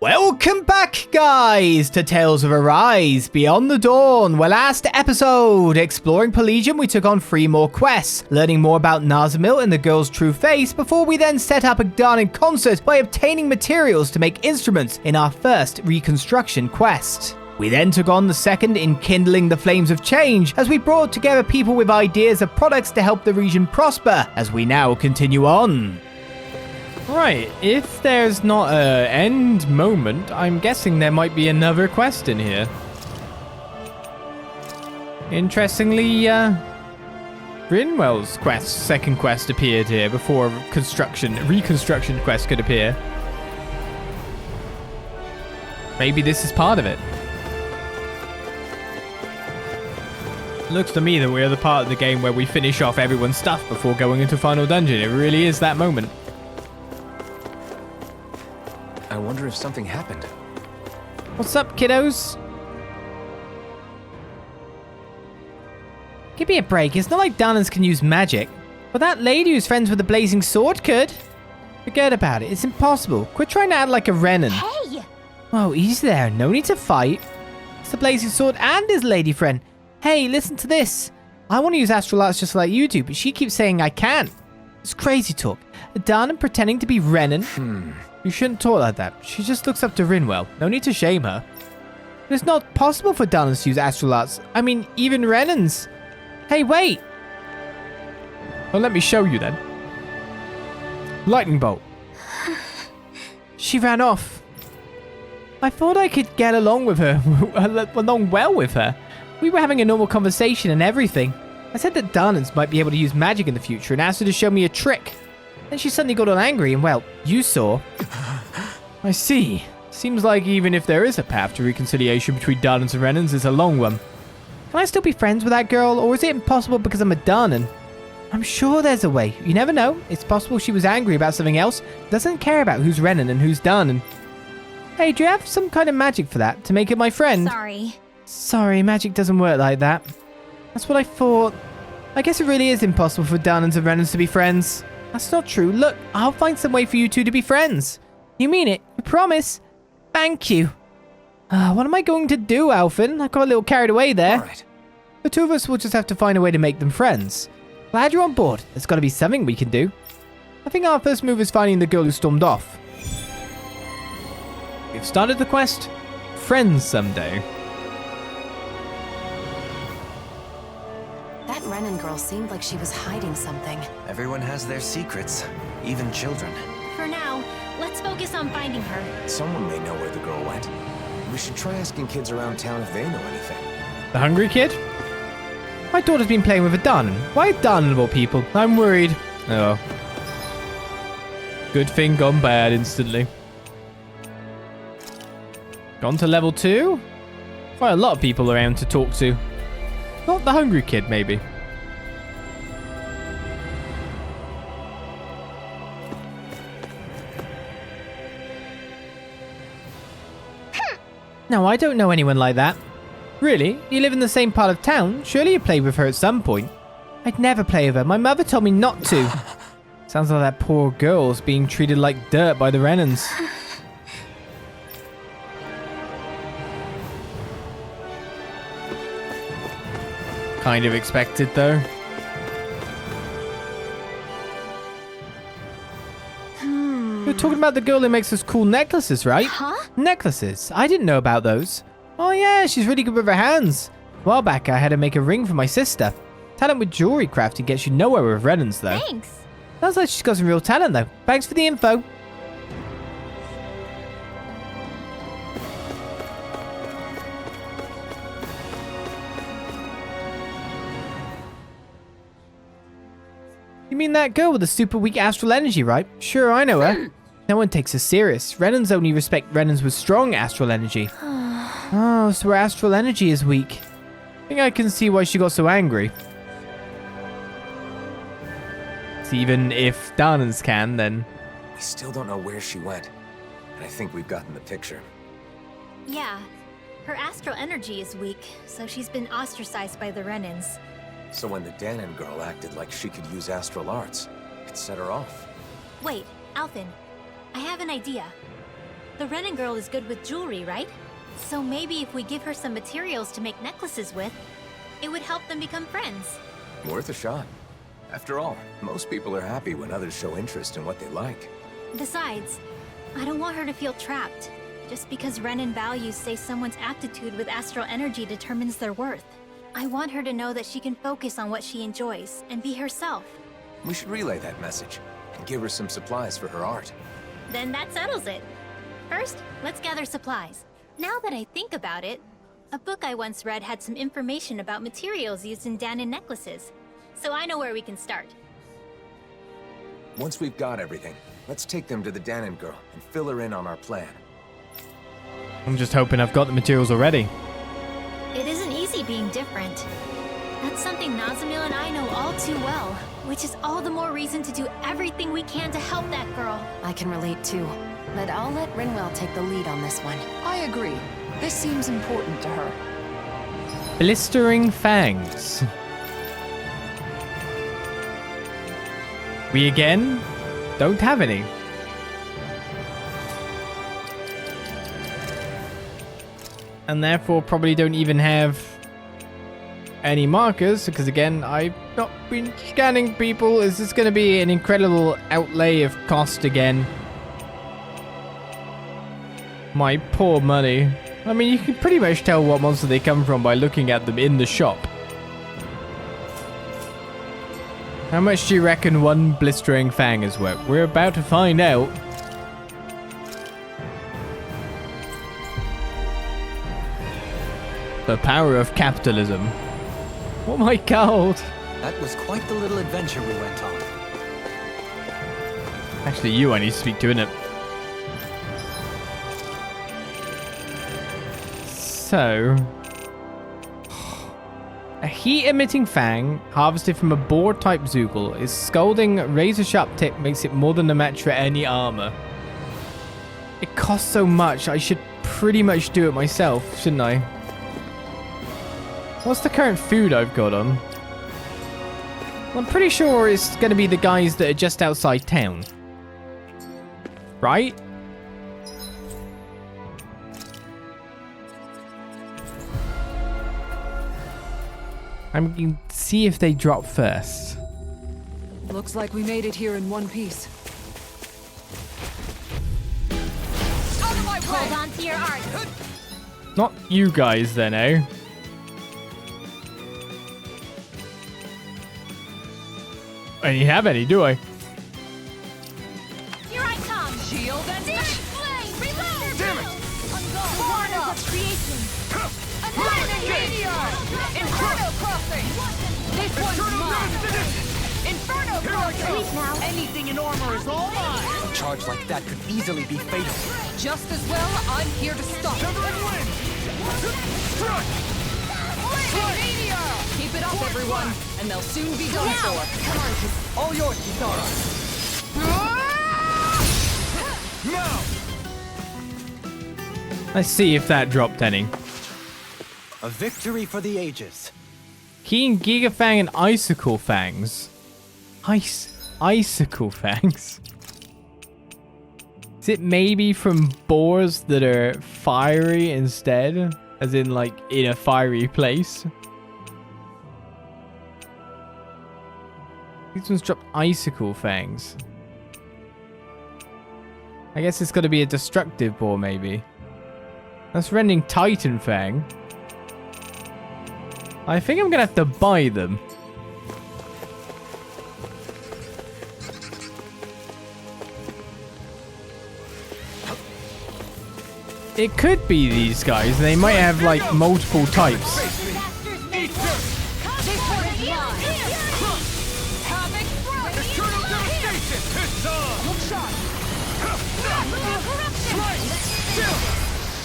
Welcome back, guys, to Tales of Arise Beyond the Dawn, where last episode, exploring Pelagium, we took on 3 more quests, learning more about Nazamil and the girl's true face, before we then set up a Gdanen concert by obtaining materials to make instruments in our first reconstruction quest. We then took on the second in kindling the flames of change, as we brought together people with ideas of products to help the region prosper, as we now continue on. Right, if there's not an end moment, I'm guessing there might be another quest in here. Interestingly, Rinwell's second quest appeared here before reconstruction quest could appear. Maybe this is part of it. Looks to me that we're the part of the game where we finish off everyone's stuff before going into final dungeon. It really is that moment. I wonder if something happened. What's up, kiddos? Give me a break. It's not like Gdanens can use magic. But that lady who's friends with the blazing sword could. Forget about it. It's impossible. Quit trying to act like a Renan. Hey! Oh, easy there. No need to fight. It's the blazing sword and his lady friend. Hey, listen to this. I want to use astral arts just like you do, but she keeps saying I can't. It's crazy talk. A Gdanen pretending to be Renan. You shouldn't talk like that. She just looks up to Rinwell. No need to shame her. It's not possible for Gdanens to use astral arts. I mean, even Renans. Hey, wait. Well, let me show you then. Lightning bolt. She ran off. I thought I could get along with her. Along well with her. We were having a normal conversation and everything. I said that Gdanens might be able to use magic in the future and asked her to show me a trick. Then she suddenly got all angry and, well, you saw. I see. Seems like even if there is a path to reconciliation between Gdanens and Renans, it's a long one. Can I still be friends with that girl, or is it impossible because I'm a Gdanen? I'm sure there's a way. You never know. It's possible she was angry about something else, doesn't care about who's Renan and who's Gdanen. Hey, do you have some kind of magic for that, to make it my friend? Sorry, magic doesn't work like that. That's what I thought. I guess it really is impossible for Gdanens and Renans to be friends. That's not true. Look, I'll find some way for you two to be friends. You mean it? You promise? Thank you. What am I going to do, Alphen? I got a little carried away there. All right. The two of us will just have to find a way to make them friends. Glad you're on board. There's got to be something we can do. I think our first move is finding the girl who stormed off. We've started the quest. Friends someday. That Renan girl seemed like she was hiding something. Everyone has their secrets, even children. For now, let's focus on finding her. Someone may know where the girl went. We should try asking kids around town if they know anything. The hungry kid? My daughter's been playing with a Gdanen. Why a Gdanen of all people? I'm worried. Oh. Good thing gone bad instantly. Gone to level 2? Quite a lot of people around to talk to. Not the hungry kid, maybe. No, I don't know anyone like that. Really? You live in the same part of town? Surely you played with her at some point. I'd never play with her. My mother told me not to. Sounds like that poor girl's being treated like dirt by the Renans. Kind of expected, though. You're talking about the girl who makes those cool necklaces, right? Huh? Necklaces? I didn't know about those. Oh yeah, she's really good with her hands. A while back, I had to make a ring for my sister. Talent with jewelry crafting gets you nowhere with Renans, though. Thanks. Sounds like she's got some real talent, though. Thanks for the info. You mean that girl with the super weak astral energy, right? Sure, I know her. No one takes her serious. Renans only respect Renans with strong astral energy. Oh, so her astral energy is weak. I think I can see why she got so angry. Even if Gdanens can, then... We still don't know where she went. And I think we've gotten the picture. Yeah, her astral energy is weak, so she's been ostracized by the Renans. So when the Danan girl acted like she could use astral arts, it set her off. Wait, Alphen, I have an idea. The Renin girl is good with jewelry, right? So maybe if we give her some materials to make necklaces with, it would help them become friends. Worth a shot. After all, most people are happy when others show interest in what they like. Besides, I don't want her to feel trapped, just because Renin values say someone's aptitude with astral energy determines their worth. I want her to know that she can focus on what she enjoys and be herself. We should relay that message and give her some supplies for her art. Then that settles it. First, let's gather supplies. Now that I think about it, a book I once read had some information about materials used in Danan necklaces, so I know where we can start. Once we've got everything, let's take them to the Danan girl and fill her in on our plan. I'm just hoping I've got the materials already. It isn't easy being different. That's something Nazamil and I know all too well, which is all the more reason to do everything we can to help that girl. I can relate too, but I'll let Rinwell take the lead on this one. I agree. This seems important to her. Blistering fangs. We again don't have any. And therefore probably don't even have any markers, because again, I've not been scanning people. Is this going to be an incredible outlay of cost again? My poor money. I mean, you can pretty much tell what monster they come from by looking at them in the shop. How much do you reckon one blistering fang is worth? We're about to find out. The power of capitalism. Oh my god. That was quite the little adventure we went on. Actually, you I need to speak to, innit? So, a heat-emitting fang harvested from a boar-type Zoogle. Its scalding, razor-sharp tip makes it more than a match for any armor. It costs so much, I should pretty much do it myself, shouldn't I? What's the current food I've got on? Well, I'm pretty sure it's going to be the guys that are just outside town. Right? I'm going to see if they drop first. Looks like we made it here in one piece. Out of my way! Hold on to your art. Not you guys then, eh? I don't have any, do I? Here I come. Shield and Flame, reload. Damn it! Warners of creation. Lightning Meteor! Inferno Crossing! This one's mine! Inferno Crossing! Sleep now. Anything in armor is all mine! A charge like that could easily be fatal. Just as well, I'm here to stop it. Lightning Meteor! Keep it up, everyone, and they'll soon be done for. Come on, kids. All yours, Kitara. Now! Let's see if that dropped any. A victory for the ages. Keen Giga Fang and Icicle Fangs. Icicle Fangs. Is it maybe from boars that are fiery instead? As in, like, in a fiery place? These ones dropped Icicle Fangs. I guess it's got to be a destructive boar, maybe. That's rending Titan Fang. I think I'm going to have to buy them. It could be these guys. They might have, like, multiple types.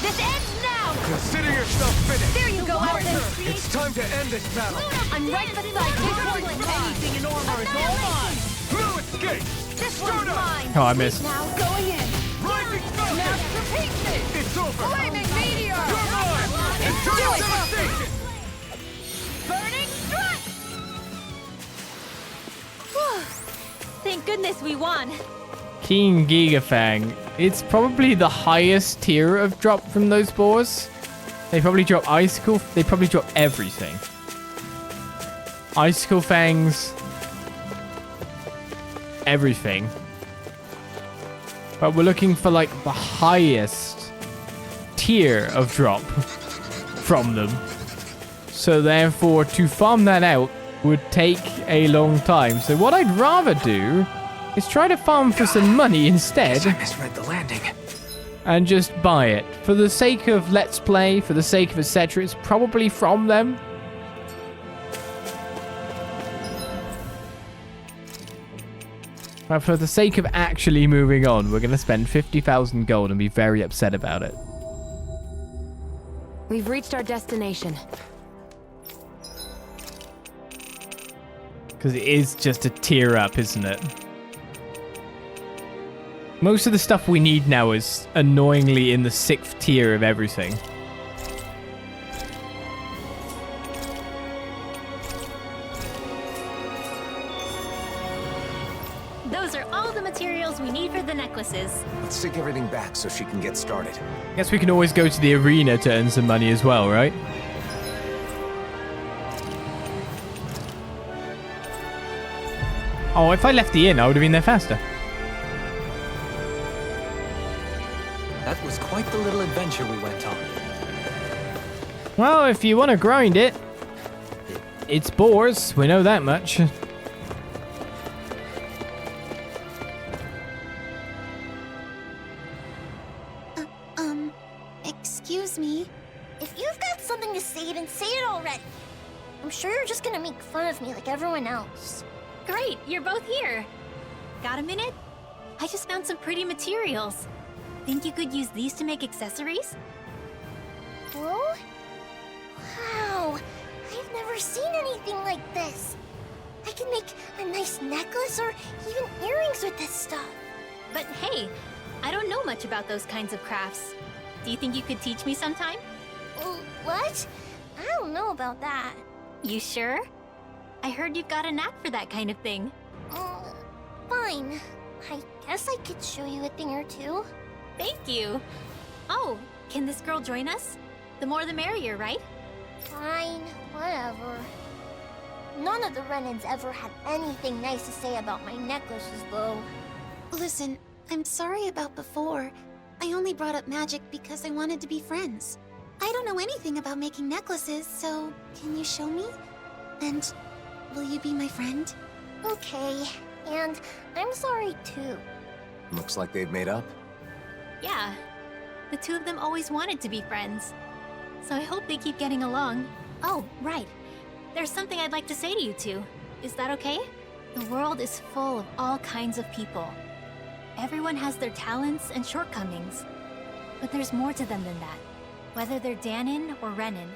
This ends now. Consider yourself finished! There you go, Alphen. It's time to end this battle! I'm right beside you. Anything in armor is all mine! No escape! This one's mine. Oh, I missed. Now going in. Rising Falcon! Repeat this! It's over! Flaming Meteor! You're mine! Eternal devastation! Burning Strike! Thank goodness we won. King Gigafang. It's probably the highest tier of drop from those boars. They probably drop Icicle. They probably drop everything. Icicle Fangs. Everything. But we're looking for like the highest tier of drop from them. So therefore, to farm that out would take a long time. So what I'd rather do is try to farm for some money instead. I misread the landing. And just buy it. For the sake of Let's Play, for the sake of etc., it's probably from them. But for the sake of actually moving on, we're going to spend 50,000 gold and be very upset about it. We've reached our destination. Because it is just a tier up, isn't it? Most of the stuff we need now is annoyingly in the 6th tier of everything. Those are all the materials we need for the necklaces. Let's take everything back so she can get started. Guess we can always go to the arena to earn some money as well, right? Oh, if I left the inn, I would have been there faster. That was quite the little adventure we went on. Well, if you want to grind it, it's boars. We know that much. Excuse me. If you've got something to say, then say it already. I'm sure you're just gonna make fun of me like everyone else. Great, you're both here. Got a minute? I just found some pretty materials. Think you could use these to make accessories? Whoa? Wow, I've never seen anything like this. I can make a nice necklace or even earrings with this stuff. But hey, I don't know much about those kinds of crafts. Do you think you could teach me sometime? What? I don't know about that. You sure? I heard you've got a knack for that kind of thing. Fine. I guess I could show you a thing or two. Thank you. Oh, can this girl join us? The more the merrier, right? Fine, whatever. None of the Renans ever had anything nice to say about my necklaces, though. Listen, I'm sorry about before. I only brought up magic because I wanted to be friends. I don't know anything about making necklaces, so can you show me? And will you be my friend? Okay, and I'm sorry too. Looks like they've made up. Yeah. The two of them always wanted to be friends. So I hope they keep getting along. Oh, right. There's something I'd like to say to you two. Is that okay? The world is full of all kinds of people. Everyone has their talents and shortcomings. But there's more to them than that. Whether they're Danin or Renan,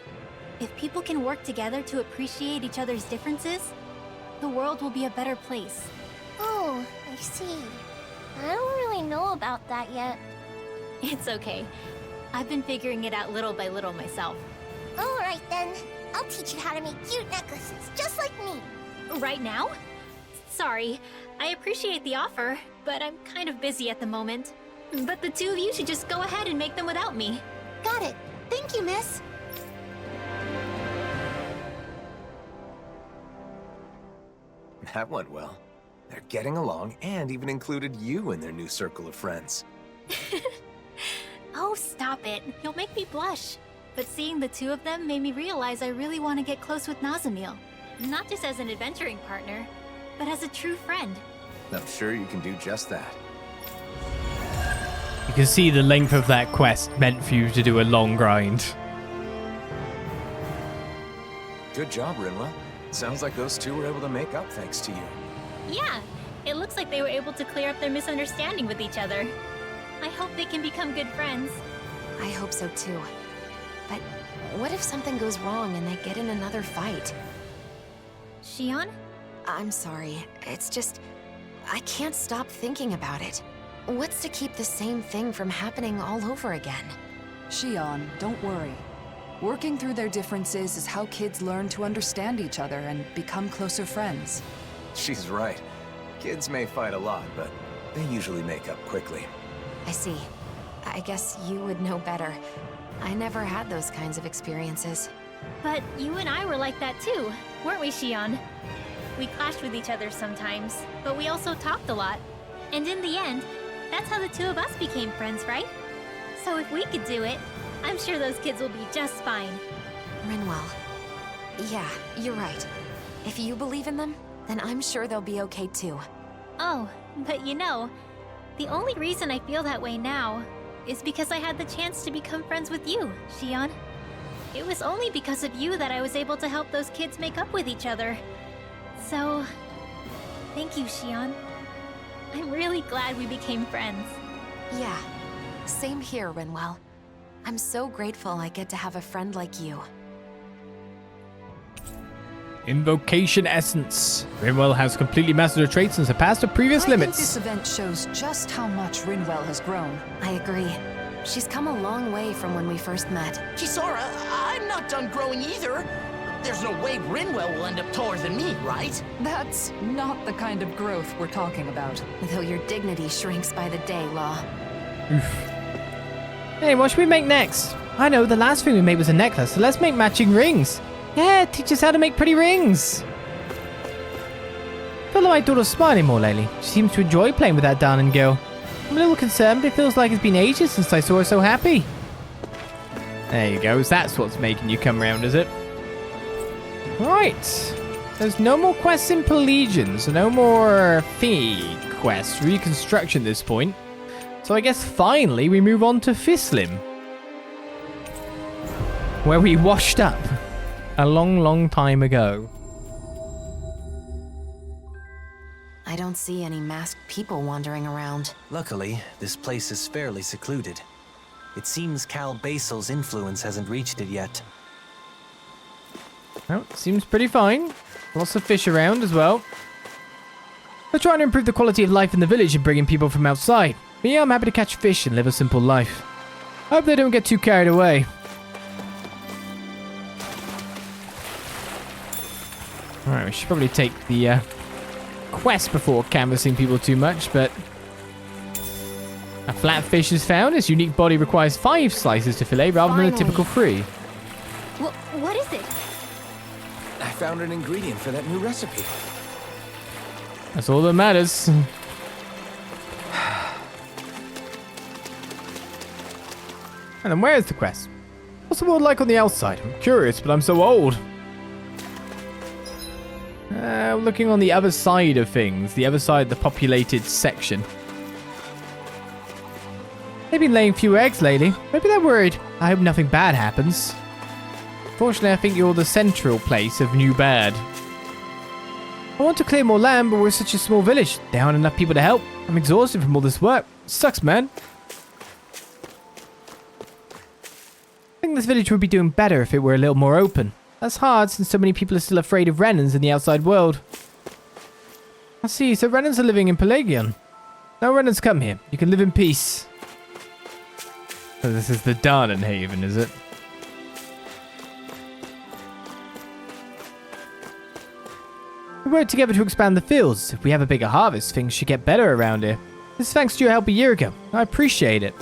if people can work together to appreciate each other's differences, the world will be a better place. Oh, I see. I don't really know about that yet. It's okay. I've been figuring it out little by little myself. Alright then. I'll teach you how to make cute necklaces, just like me. Right now? Sorry, I appreciate the offer, but I'm kind of busy at the moment. But the two of you should just go ahead and make them without me. Got it. Thank you, miss. That went well. They're getting along and even included you in their new circle of friends. Oh, stop it. You'll make me blush. But seeing the two of them made me realize I really want to get close with Nazamil. Not just as an adventuring partner, but as a true friend. I'm sure you can do just that. You can see the length of that quest meant for you to do a long grind. Good job, Rinwell. Sounds like those two were able to make up thanks to you. Yeah, it looks like they were able to clear up their misunderstanding with each other. I hope they can become good friends. I hope so too. But what if something goes wrong and they get in another fight? Shionne? I'm sorry. It's just... I can't stop thinking about it. What's to keep the same thing from happening all over again? Shionne, don't worry. Working through their differences is how kids learn to understand each other and become closer friends. She's right. Kids may fight a lot, but They usually make up quickly. I see. I guess you would know better. I never had those kinds of experiences. But you and I were like that too, weren't we, Shionne? We clashed with each other sometimes, but we also talked a lot. And in the end, that's how the two of us became friends, right? So if we could do it, I'm sure those kids will be just fine. Rinwell. Yeah, you're right. If you believe in them, then I'm sure they'll be okay too. Oh, but you know, the only reason I feel that way now is because I had the chance to become friends with you, Shionne. It was only because of you that I was able to help those kids make up with each other. So, thank you, Shionne. I'm really glad we became friends. Yeah, same here, Rinwell. I'm so grateful I get to have a friend like you. Invocation Essence. Rinwell has completely mastered her traits and surpassed her previous limits. I think this event shows just how much Rinwell has grown. I agree. She's come a long way from when we first met. Kisara, I'm not done growing either. There's no way Rinwell will end up taller than me, right? That's not the kind of growth we're talking about. Though your dignity shrinks by the day, Law. Oof. Hey, what should we make next? I know, the last thing we made was a necklace, so let's make matching rings. Yeah, teach us how to make pretty rings. I feel like my daughter's smiling more lately. She seems to enjoy playing with that darling girl. I'm a little concerned, but it feels like it's been ages since I saw her so happy. There you go. That's what's making you come round, is it? Right. There's no more quests in Pelagian, so no more fee quests, reconstruction at this point. So I guess finally we move on to Thistylm, where we washed up a long, long time ago. I don't see any masked people wandering around. Luckily, this place is fairly secluded. It seems Cal Basil's influence hasn't reached it yet. Well, seems pretty fine. Lots of fish around as well. They're trying to improve the quality of life in the village and bring in people from outside. But yeah, I'm happy to catch fish and live a simple life. I hope they don't get too carried away. Alright, we should probably take the quest before canvassing people too much, but... A flatfish is found. Its unique body requires 5 slices to fillet rather than a typical 3. What is it? I found an ingredient for that new recipe. That's all that matters. And then where's the quest? What's the world like on the outside? I'm curious, but I'm so old. Looking on the other side of things, the other side of the populated section. They've been laying few eggs lately. Maybe they're worried. I hope nothing bad happens. Fortunately, I think you're the central place of New Bad. I want to clear more land, but we're such a small village. There aren't enough people to help. I'm exhausted from all this work. Sucks, man. I think this village would be doing better if it were a little more open. That's hard since so many people are still afraid of Renans in the outside world. I see, so Renans are living in Pelagian. No Renans come here. You can live in peace. So this is the Darnan Haven, is it? We work together to expand the fields. If we have a bigger harvest, things should get better around here. This is thanks to your help a year ago. I appreciate it.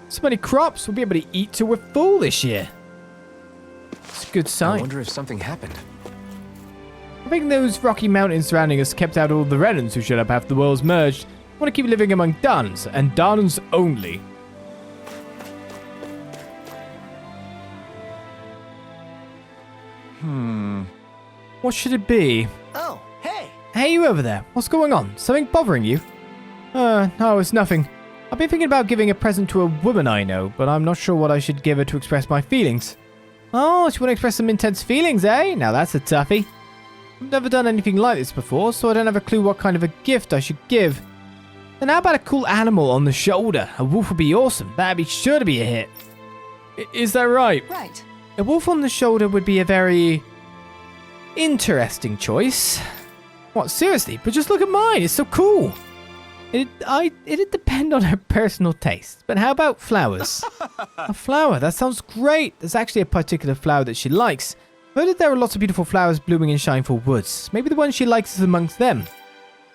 So many crops, we'll be able to eat till we're full this year. It's a good sign. I wonder if something happened. I think those rocky mountains surrounding us kept out all the Renans who showed up after the worlds merged. I want to keep living among Darnans, and Darnans only. What should it be? Oh, hey! Hey, you over there. What's going on? Something bothering you? No, it's nothing. I've been thinking about giving a present to a woman I know, but I'm not sure what I should give her to express my feelings. Oh, she want to express some intense feelings, eh? Now that's a toughie. I've never done anything like this before, so I don't have a clue what kind of a gift I should give. Then how about a cool animal on the shoulder? A wolf would be awesome. That'd be sure to be a hit. Is that right? Right. A wolf on the shoulder would be a very interesting choice. What, seriously? But just look at mine. It's so cool. It'd depend on her personal taste. But how about flowers? A flower, that sounds great. There's actually a particular flower that she likes. I've heard that there are lots of beautiful flowers blooming in Shineful Woods. Maybe the one she likes is amongst them.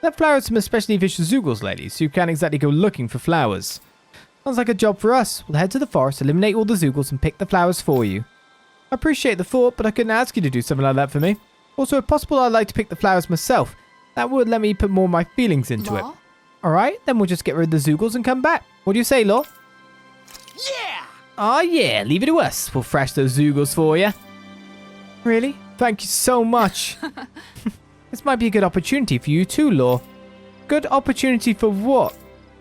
Left flowers some especially vicious Zoogles lately, so you can't exactly go looking for flowers. Sounds like a job for us. We'll head to the forest, eliminate all the Zoogles, and pick the flowers for you. I appreciate the thought, but I couldn't ask you to do something like that for me. Also, if possible, I'd like to pick the flowers myself. That would let me put more of my feelings into it. Alright, then we'll just get rid of the Zoogles and come back. What do you say, Law? Yeah! Oh yeah, leave it to us. We'll thrash those Zoogles for you. Really? Thank you so much. This might be a good opportunity for you too, Law. Good opportunity for what?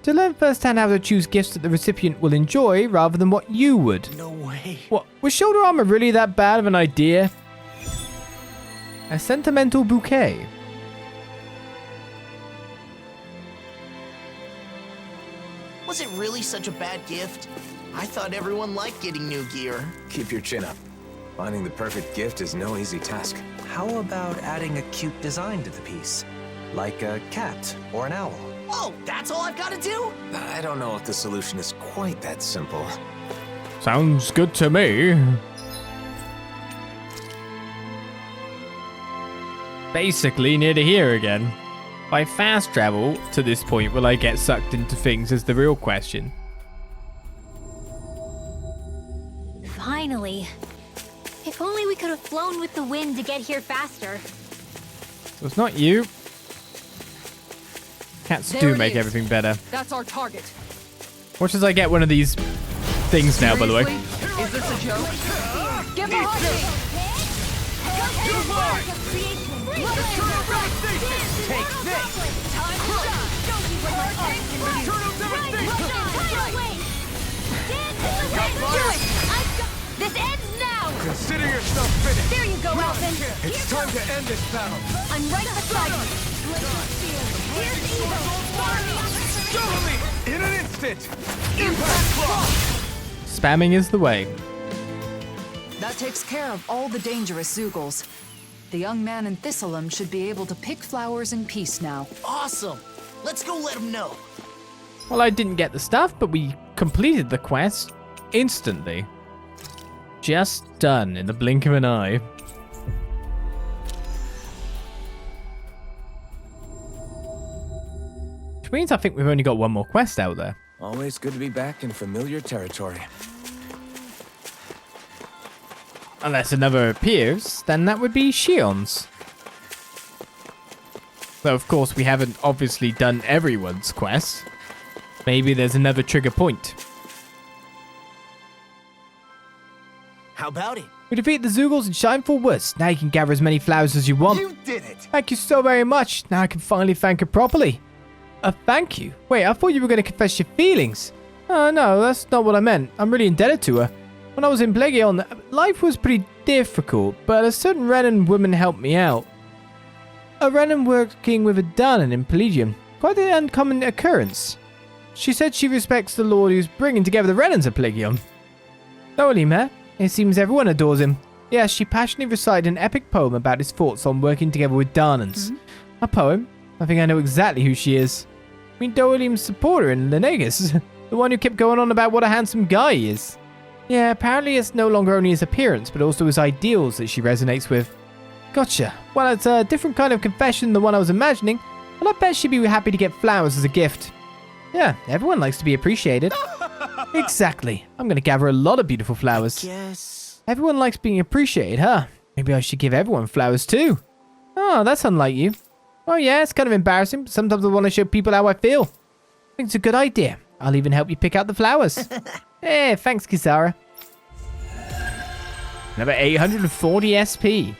To learn firsthand how to choose gifts that the recipient will enjoy rather than what you would. No way. What? Was shoulder armor really that bad of an idea? A sentimental bouquet. Was it really such a bad gift? I thought everyone liked getting new gear. Keep your chin up. Finding the perfect gift is no easy task. How about adding a cute design to the piece? Like a cat or an owl? Oh, that's all I've got to do? I don't know if the solution is quite that simple. Sounds good to me. Basically near to here again. By fast travel to this point will I get sucked into things is the real question. Finally. If only we could have flown with the wind to get here faster. So it's not you. Cats do make everything better. That's our target. Watch as I get one of these things now, by the way. Is this a joke? Give him a hug! Take this! This ends now! Consider yourself finished. There you go, Alphen. It's time to end this battle. I'm right beside you. Here's evil. In an instant. Impact block. Spamming is the way. That takes care of all the dangerous Zoogles. The young man in Thistylm should be able to pick flowers in peace now. Awesome! Let's go let him know. Well, I didn't get the stuff, but we completed the quest instantly. Just done in the blink of an eye. Which means I think we've only got one more quest out there. Always good to be back in familiar territory. Unless another appears, then that would be Shionne's. Though, of course, we haven't obviously done everyone's quest. Maybe there's another trigger point. How about it? We defeat the Zoogles in Shineful Woods. Now you can gather as many flowers as you want. You did it! Thank you so very much. Now I can finally thank her properly. A thank you? Wait, I thought you were going to confess your feelings. Oh, no, that's not what I meant. I'm really indebted to her. When I was in Plegion, life was pretty difficult, but a certain Renan woman helped me out. A Renan working with a Danon in Plegion. Quite an uncommon occurrence. She said she respects the lord who's bringing together the Renans of Plegion. Thoroughly, meh? It seems everyone adores him. Yes, she passionately recited an epic poem about his thoughts on working together with Danons. A poem? I think I know exactly who she is. I mean, Doelim's supporter in Lenegus. The one who kept going on about what a handsome guy he is. Yeah, apparently it's no longer only his appearance, but also his ideals that she resonates with. Gotcha. Well, it's a different kind of confession than the one I was imagining, but I bet she'd be happy to get flowers as a gift. Yeah, everyone likes to be appreciated. Exactly. I'm going to gather a lot of beautiful flowers. Yes. Everyone likes being appreciated, huh? Maybe I should give everyone flowers too. Oh, that's unlike you. Oh yeah, it's kind of embarrassing, but sometimes I want to show people how I feel. I think it's a good idea. I'll even help you pick out the flowers. Hey, thanks, Kisara. Another 840 SP.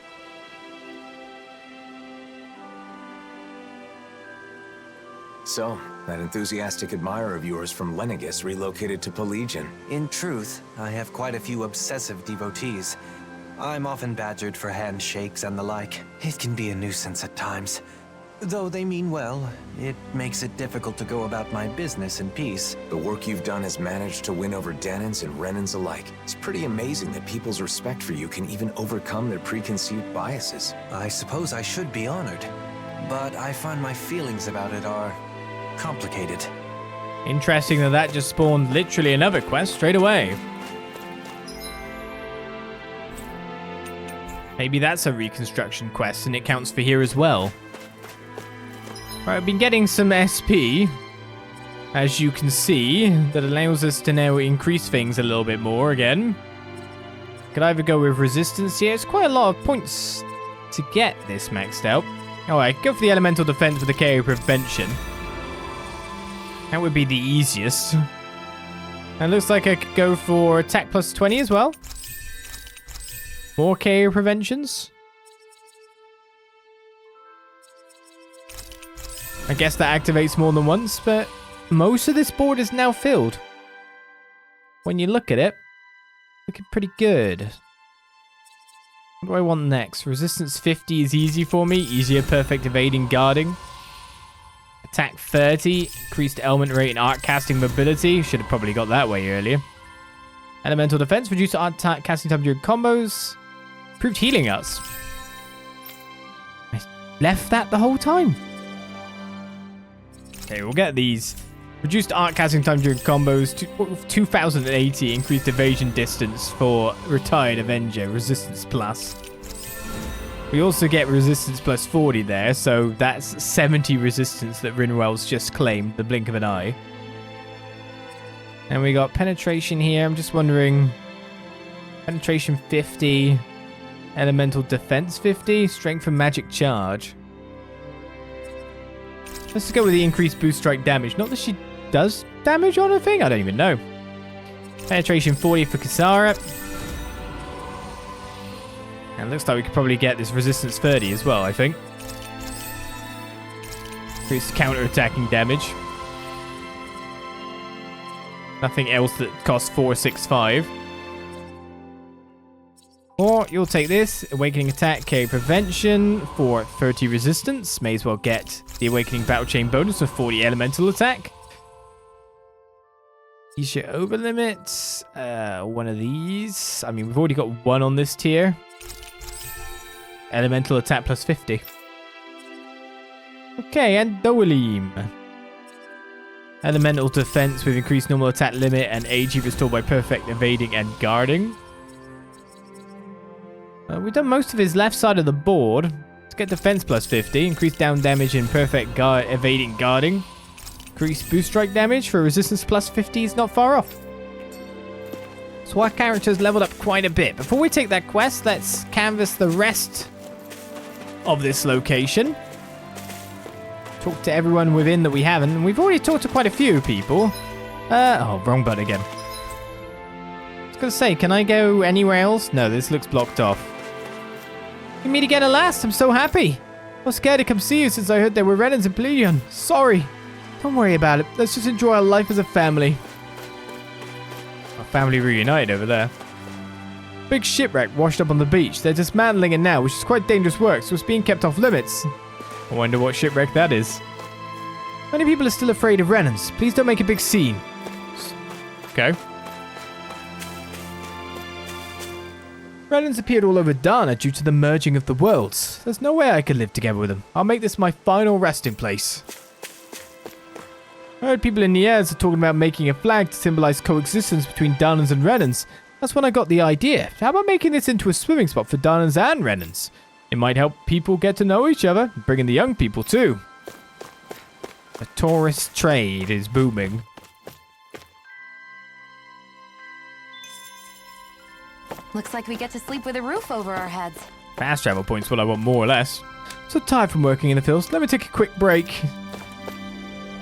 So, that enthusiastic admirer of yours from Lenegus relocated to Plegion. In truth, I have quite a few obsessive devotees. I'm often badgered for handshakes and the like. It can be a nuisance at times. Though they mean well, it makes it difficult to go about my business in peace. The work you've done has managed to win over Danons and Renans alike. It's pretty amazing that people's respect for you can even overcome their preconceived biases. I suppose I should be honored, but I find my feelings about it are complicated. Interesting that just spawned literally another quest straight away. Maybe that's a reconstruction quest and it counts for here as well. Right, I've been getting some SP, as you can see, that allows us to now increase things a little bit more again. Could either go with resistance here. It's quite a lot of points to get this maxed out. Alright, go for the elemental defense with the KO prevention. That would be the easiest. And looks like I could go for attack plus 20 as well. More KO preventions. I guess that activates more than once, but most of this board is now filled. When you look at it, looking pretty good. What do I want next? Resistance 50 is easy for me. Easier perfect evading guarding. Attack 30. Increased element rate and art casting mobility. Should have probably got that way earlier. Elemental defense. Reduced art casting time during combos. Improved healing arts. I left that the whole time. Okay, we'll get these. Reduced art casting time during combos, 2080, increased evasion distance for retired Avenger, resistance plus. We also get resistance plus 40 there, so that's 70 resistance that Rinwell's just claimed, the blink of an eye. And we got penetration here, I'm just wondering, penetration 50, elemental defense 50, strength and magic charge. Let's go with the increased boost strike damage, not that she does damage on a thing? I don't even know. Penetration 40 for Kisara. And looks like we could probably get this resistance 30 as well, I think. Increased counter-attacking damage. Nothing else that costs 465. Or you'll take this. Awakening attack, KO prevention for 30 resistance. May as well get the Awakening battle chain bonus of 40 elemental attack. Use your over limits. One of these. I mean, we've already got one on this tier. Elemental attack plus 50. Okay, and Thistylm. Elemental defense with increased normal attack limit and AG restored by perfect evading and guarding. We've done most of his left side of the board. Let's get defense plus 50. Increased down damage and perfect evading guarding. Increased boost strike damage for resistance plus 50 is not far off. So our character's leveled up quite a bit. Before we take that quest, let's canvas the rest of this location. Talk to everyone within that we haven't. And we've already talked to quite a few people. Oh, wrong button again. I was going to say, can I go anywhere else? No, this looks blocked off. You meet again at last. I'm so happy. I was scared to come see you since I heard there were Renans in Pleiadion. Sorry. Don't worry about it. Let's just enjoy our life as a family. Our family reunited over there. Big shipwreck washed up on the beach. They're dismantling it now, which is quite dangerous work, so it's being kept off limits. I wonder what shipwreck that is. Many people are still afraid of Renans. Please don't make a big scene. Okay. Renans appeared all over Dana due to the merging of the worlds. There's no way I could live together with them. I'll make this my final resting place. I heard people in the airs are talking about making a flag to symbolize coexistence between Danans and Renans. That's when I got the idea. How about making this into a swimming spot for Danans and Renans? It might help people get to know each other, bring in the young people too. The tourist trade is booming. Looks like we get to sleep with a roof over our heads. Fast travel points what I want more or less. So tired from working in the fields, let me take a quick break.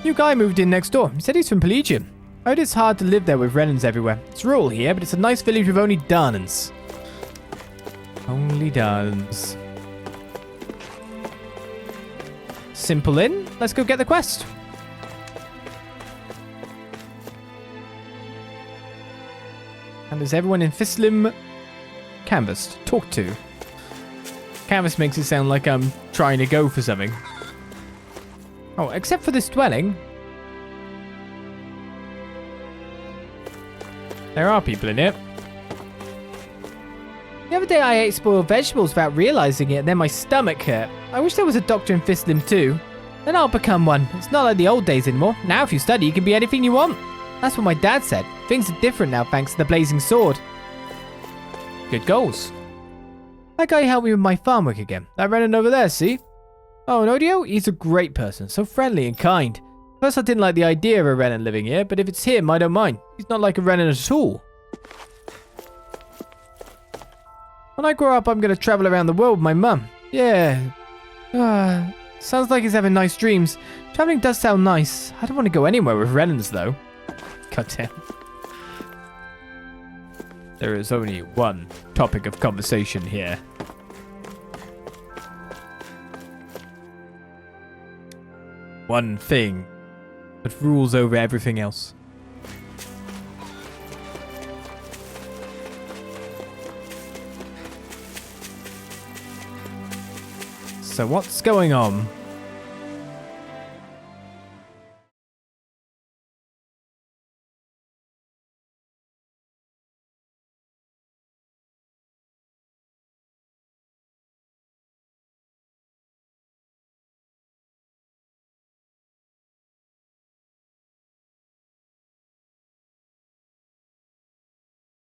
New guy moved in next door. He said he's from Pleiadion. I heard it's hard to live there with Renans everywhere. It's rural here, but it's a nice village with only Danans. Only Danans. Simple in. Let's go get the quest. And is everyone in Thistylm canvassed? Talked to. Canvas makes it sound like I'm trying to go for something. Oh, except for this dwelling. There are people in it. The other day I ate spoiled vegetables without realizing it, and then my stomach hurt. I wish there was a doctor in Thistylm too. Then I'll become one. It's not like the old days anymore. Now if you study, you can be anything you want. That's what my dad said. Things are different now thanks to the blazing sword. Good goals. That guy helped me with my farm work again. That Renan over there, see? Oh, Nodio? He's a great person, so friendly and kind. First I didn't like the idea of a Renan living here, but if it's him, I don't mind. He's not like a Renan at all. When I grow up, I'm going to travel around the world with my mum. Yeah. Sounds like he's having nice dreams. Traveling does sound nice. I don't want to go anywhere with Renans, though. Goddamn. There is only one topic of conversation here. One thing that rules over everything else. So what's going on?